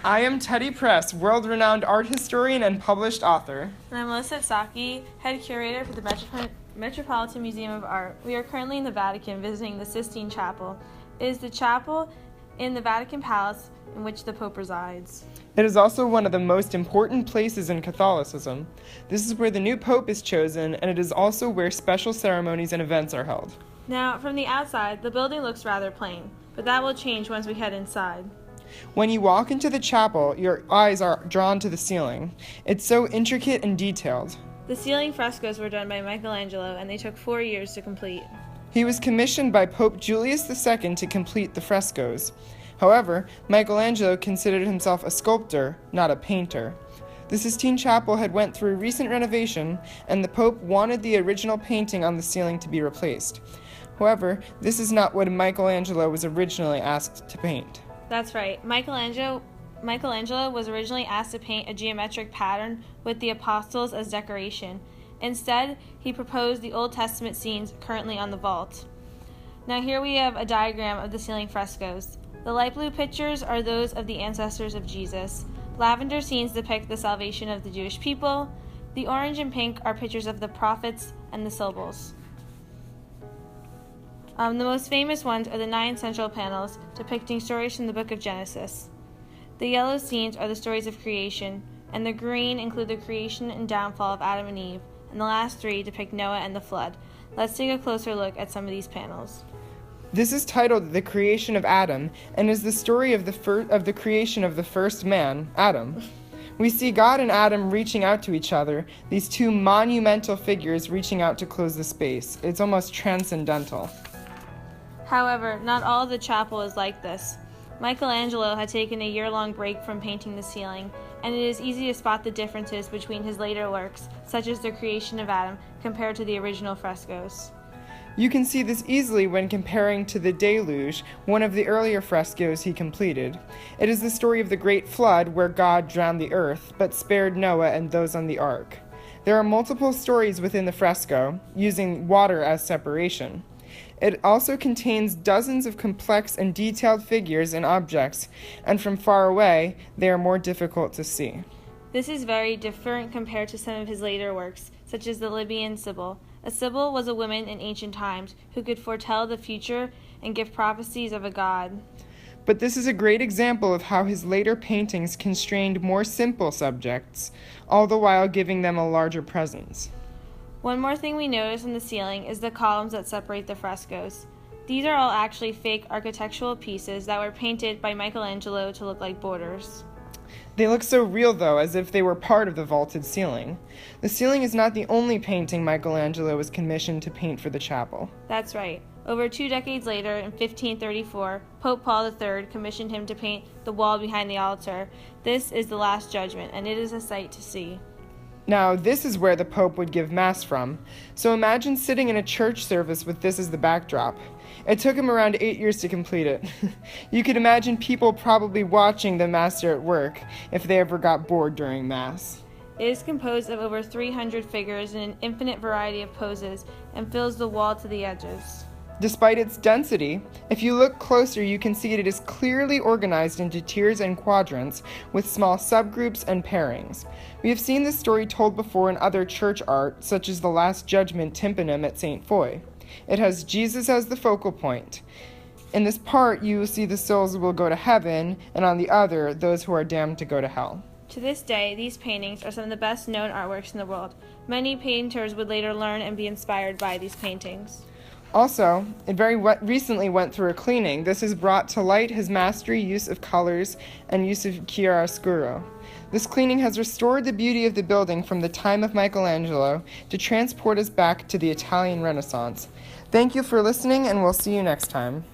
I am Teddy Press, world-renowned art historian and published author. And I'm Alyssa, head curator for the Metropolitan Museum of Art. We are currently in the Vatican visiting the Sistine Chapel. It is the chapel in the Vatican Palace in which the Pope resides. It is also one of the most important places in Catholicism. This is where the new Pope is chosen, and it is also where special ceremonies and events are held. Now, from the outside, the building looks rather plain, but that will change once we head inside. When you walk into the chapel, your eyes are drawn to the ceiling. It's so intricate and detailed. The ceiling frescoes were done by Michelangelo, and they took 4 years to complete. He was commissioned by Pope Julius II to complete the frescoes. However, Michelangelo considered himself a sculptor, not a painter. The Sistine Chapel had went through recent renovation, and the Pope wanted the original painting on the ceiling to be replaced. However, this is not what Michelangelo was originally asked to paint. That's right. Michelangelo was originally asked to paint a geometric pattern with the apostles as decoration. Instead, he proposed the Old Testament scenes currently on the vault. Now here we have a diagram of the ceiling frescoes. The light blue pictures are those of the ancestors of Jesus. Lavender scenes depict the salvation of the Jewish people. The orange and pink are pictures of the prophets and the Sibyls. The most famous ones are the 9 central panels depicting stories from the book of Genesis. The yellow scenes are the stories of creation, and the green include the creation and downfall of Adam and Eve, and the last 3 depict Noah and the flood. Let's take a closer look at some of these panels. This is titled The Creation of Adam, and is the story of the creation of the first man, Adam. We see God and Adam reaching out to each other, these 2 monumental figures reaching out to close the space. It's almost transcendental. However, not all of the chapel is like this. Michelangelo had taken a year-long break from painting the ceiling, and it is easy to spot the differences between his later works, such as The Creation of Adam, compared to the original frescoes. You can see this easily when comparing to the Deluge, one of the earlier frescoes he completed. It is the story of the Great Flood where God drowned the earth, but spared Noah and those on the ark. There are multiple stories within the fresco, using water as separation. It also contains dozens of complex and detailed figures and objects, and from far away, they are more difficult to see. This is very different compared to some of his later works, such as the Libyan Sibyl. A Sibyl was a woman in ancient times who could foretell the future and give prophecies of a god. But this is a great example of how his later paintings constrained more simple subjects, all the while giving them a larger presence. One more thing we notice on the ceiling is the columns that separate the frescoes. These are all actually fake architectural pieces that were painted by Michelangelo to look like borders. They look so real, though, as if they were part of the vaulted ceiling. The ceiling is not the only painting Michelangelo was commissioned to paint for the chapel. That's right. Over 2 decades later, in 1534, Pope Paul III commissioned him to paint the wall behind the altar. This is the Last Judgment, and it is a sight to see. Now, this is where the Pope would give Mass from. So imagine sitting in a church service with this as the backdrop. It took him around 8 years to complete it. You could imagine people probably watching the Master at work if they ever got bored during Mass. It is composed of over 300 figures in an infinite variety of poses and fills the wall to the edges. Despite its density, if you look closer, you can see it is clearly organized into tiers and quadrants with small subgroups and pairings. We have seen this story told before in other church art, such as the Last Judgment tympanum at St. Foy. It has Jesus as the focal point. In this part, you will see the souls will go to heaven, and on the other, those who are damned to go to hell. To this day, these paintings are some of the best known artworks in the world. Many painters would later learn and be inspired by these paintings. Also, it recently went through a cleaning. This has brought to light his mastery, use of colors, and use of chiaroscuro. This cleaning has restored the beauty of the building from the time of Michelangelo to transport us back to the Italian Renaissance. Thank you for listening, and we'll see you next time.